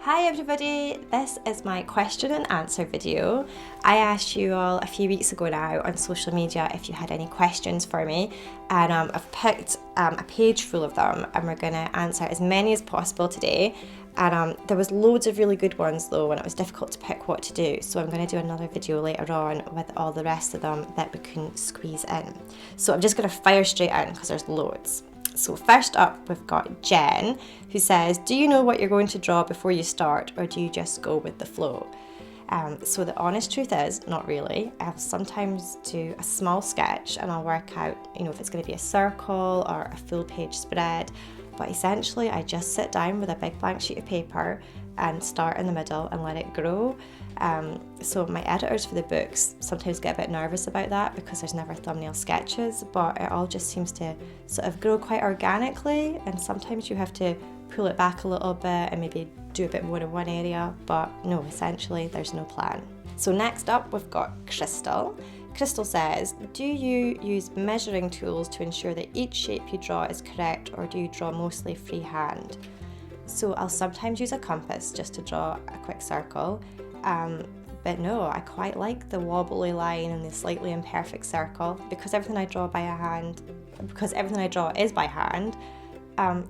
Hi everybody, this is my question and answer video. I asked you all a few weeks ago now on social media if you had any questions for me, and I've picked a page full of them, and we're going to answer as many as possible today. And there was loads of really good ones though, and it was difficult to pick what to do, so I'm going to do another video later on with all the rest of them that we couldn't squeeze in. So I'm just going to fire straight in because there's loads. So first up, we've got Jen, who says, do you know what you're going to draw before you start, or do you just go with the flow? So the honest truth is, not really. I'll sometimes do a small sketch and I'll work out, if it's going to be a circle or a full page spread. But essentially, I just sit down with a big blank sheet of paper and start in the middle and let it grow. So my editors for the books sometimes get a bit nervous about that because there's never thumbnail sketches, but it all just seems to sort of grow quite organically, and sometimes you have to pull it back a little bit and maybe do a bit more in one area, but no, essentially there's no plan. So next up, we've got Crystal. Crystal says, do you use measuring tools to ensure that each shape you draw is correct, or do you draw mostly freehand? So I'll sometimes use a compass just to draw a quick circle, but no, I quite like the wobbly line and the slightly imperfect circle because everything I draw is by hand.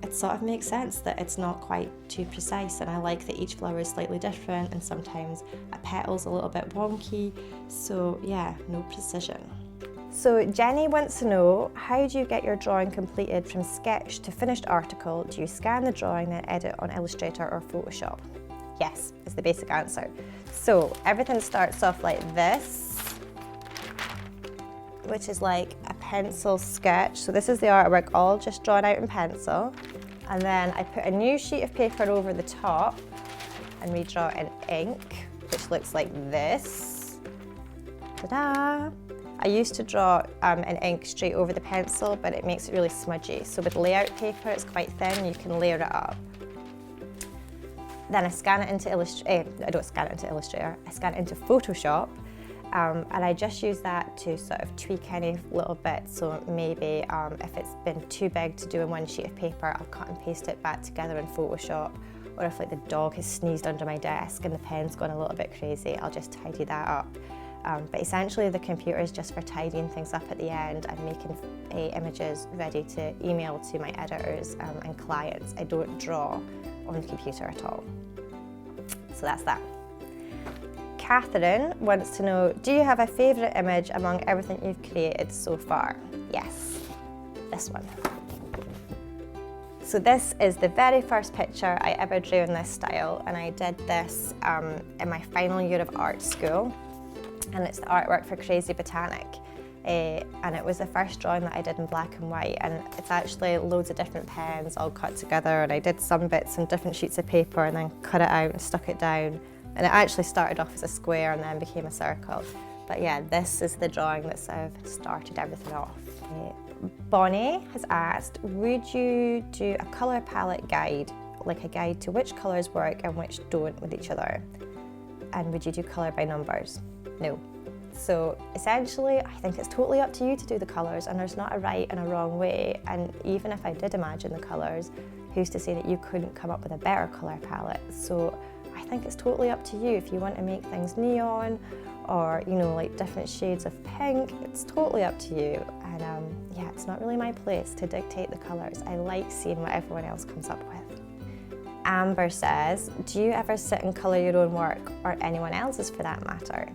It sort of makes sense that it's not quite too precise, and I like that each flower is slightly different and sometimes a petal's a little bit wonky, so yeah, no precision. So Jenny wants to know, how do you get your drawing completed from sketch to finished article? Do you scan the drawing then edit on Illustrator or Photoshop? Yes, is the basic answer. So everything starts off like this, which is like a pencil sketch. So this is the artwork all just drawn out in pencil. And then I put a new sheet of paper over the top and redraw in ink, which looks like this. Ta-da! I used to draw in ink straight over the pencil, but it makes it really smudgy. So with layout paper, it's quite thin, you can layer it up. Then I scan it into Illustrator, I don't scan it into Illustrator, I scan it into Photoshop, and I just use that to sort of tweak any little bits. So maybe if it's been too big to do in one sheet of paper, I'll cut and paste it back together in Photoshop. Or if like the dog has sneezed under my desk and the pen's gone a little bit crazy, I'll just tidy that up. But essentially the computer is just for tidying things up at the end and making images ready to email to my editors and clients. I don't draw on the computer at all. So that's that. Catherine wants to know, do you have a favourite image among everything you've created so far? Yes, this one. So this is the very first picture I ever drew in this style, and I did this in my final year of art school, and it's the artwork for Crazy Botanic. And it was the first drawing that I did in black and white, and it's actually loads of different pens all cut together, and I did some bits on different sheets of paper and then cut it out and stuck it down, and it actually started off as a square and then became a circle. But yeah, this is the drawing that sort of started everything off. Bonnie has asked, would you do a colour palette guide, like a guide to which colours work and which don't with each other? And would you do colour by numbers? No. So essentially, I think it's totally up to you to do the colours, and there's not a right and a wrong way. And even if I did imagine the colours, who's to say that you couldn't come up with a better colour palette? So I think it's totally up to you. If you want to make things neon or, like different shades of pink, it's totally up to you. And yeah, it's not really my place to dictate the colours. I like seeing what everyone else comes up with. Amber says, do you ever sit and colour your own work, or anyone else's for that matter?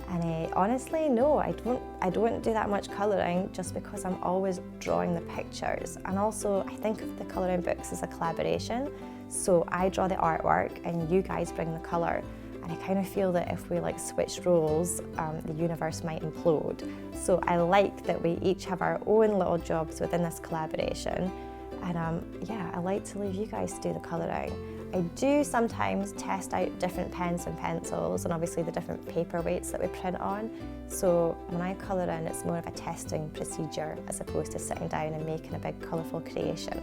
And honestly, no, I don't do that much colouring, just because I'm always drawing the pictures. And also, I think of the colouring books as a collaboration. So I draw the artwork and you guys bring the colour. And I kind of feel that if we switched roles, the universe might implode. So I like that we each have our own little jobs within this collaboration. And yeah, I like to leave you guys to do the colouring. I do sometimes test out different pens and pencils, and obviously the different paper weights that we print on. So when I colour in, it's more of a testing procedure as opposed to sitting down and making a big colourful creation.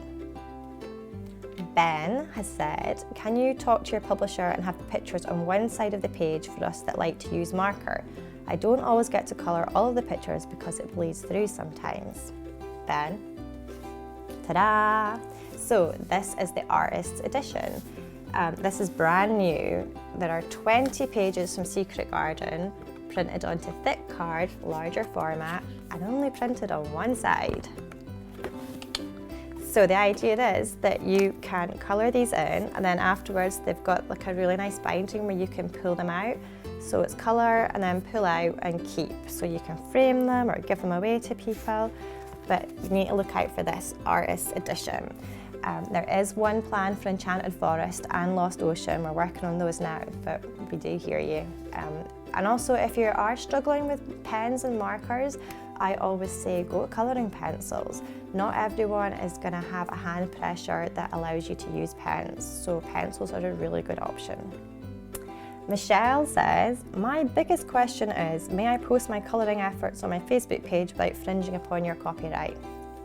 Ben has said, can you talk to your publisher and have the pictures on one side of the page for us that like to use marker? I don't always get to colour all of the pictures because it bleeds through sometimes. Ben, ta-da! So this is the artist's edition. This is brand new. There are 20 pages from Secret Garden, printed onto thick card, larger format, and only printed on one side. So the idea is that you can colour these in, and then afterwards they've got like a really nice binding where you can pull them out. So it's colour and then pull out and keep. So you can frame them or give them away to people, but you need to look out for this artist edition. There is one planned for Enchanted Forest and Lost Ocean. We're working on those now, but we do hear you. And also, if you are struggling with pens and markers, I always say go with colouring pencils. Not everyone is going to have a hand pressure that allows you to use pens, so pencils are a really good option. Michelle says, my biggest question is, may I post my colouring efforts on my Facebook page without infringing upon your copyright?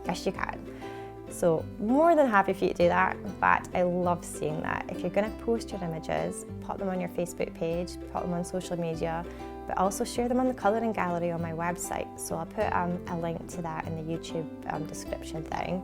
Yes, you can. So more than happy for you to do that. In fact, I love seeing that. If you're going to post your images, pop them on your Facebook page, pop them on social media, but also share them on the colouring gallery on my website. So I'll put a link to that in the YouTube description thing.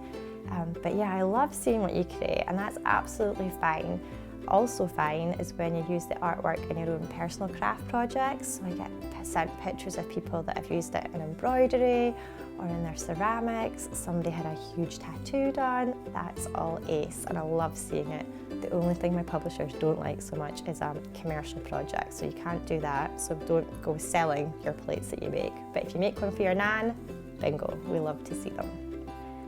But yeah, I love seeing what you create, and that's absolutely fine. Also fine is when you use the artwork in your own personal craft projects. So I get sent pictures of people that have used it in embroidery or in their ceramics. Somebody had a huge tattoo done. That's all ace, and I love seeing it. The only thing my publishers don't like so much is commercial projects, so you can't do that. So don't go selling your plates that you make. But if you make one for your nan, bingo, we love to see them.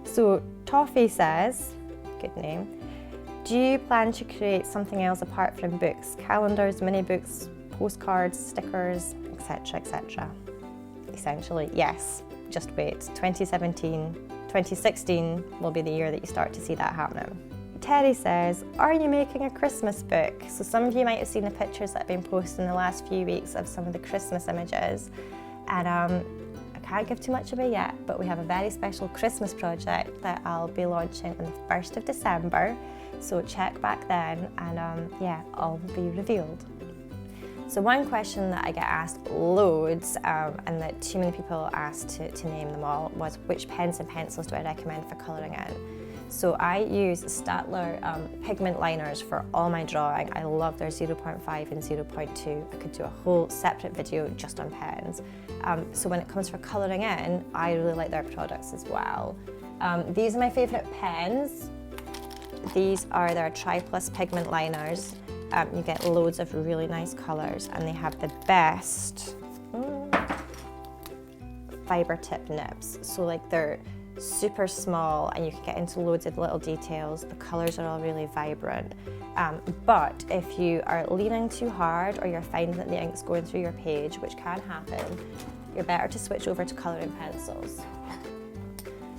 So Toffee says, good name, do you plan to create something else apart from books, calendars, mini books, postcards, stickers, etc., etc.? Essentially, yes. Just wait. 2016 will be the year that you start to see that happening. Terry says, are you making a Christmas book? So some of you might have seen the pictures that have been posted in the last few weeks of some of the Christmas images. And I can't give too much away yet, but we have a very special Christmas project that I'll be launching on the 1st of December. So check back then, and yeah, all will be revealed. So one question that I get asked loads, and that too many people asked to name them all, was which pens and pencils do I recommend for colouring in? So I use Staedtler pigment liners for all my drawing. I love their 0.5 and 0.2. I could do a whole separate video just on pens. So when it comes for colouring in, I really like their products as well. These are my favourite pens. These are their Tri-Plus pigment liners. You get loads of really nice colours, and they have the best fibre tip nibs. So like they're super small and you can get into loads of little details. The colours are all really vibrant. But if you are leaning too hard or you're finding that the ink's going through your page, which can happen, you're better to switch over to colouring pencils.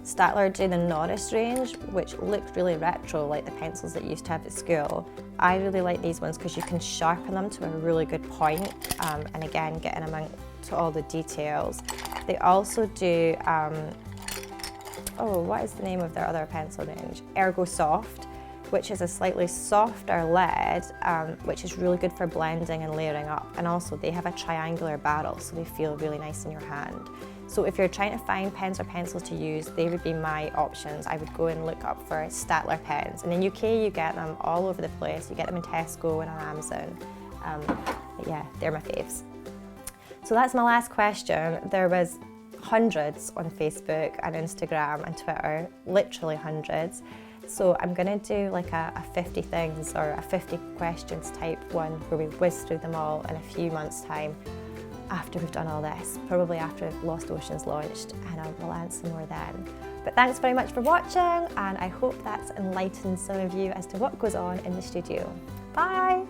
Staedtler do the Norris range, which look really retro, like the pencils that you used to have at school. I really like these ones because you can sharpen them to a really good point, and again, getting them to all the details. They also do, what is the name of their other pencil range? Ergo Soft, which is a slightly softer lead, which is really good for blending and layering up. And also they have a triangular barrel, so they feel really nice in your hand. So if you're trying to find pens or pencils to use, they would be my options. I would go and look up for Staedtler pens. And in the UK, you get them all over the place. You get them in Tesco and on Amazon. But yeah, they're my faves. So that's my last question. There was hundreds on Facebook and Instagram and Twitter, literally hundreds. So I'm gonna do like a 50 things or a 50 questions type one where we whiz through them all in a few months' time after we've done all this, probably after Lost Ocean's launched, and we'll answer more then. But thanks very much for watching, and I hope that's enlightened some of you as to what goes on in the studio. Bye!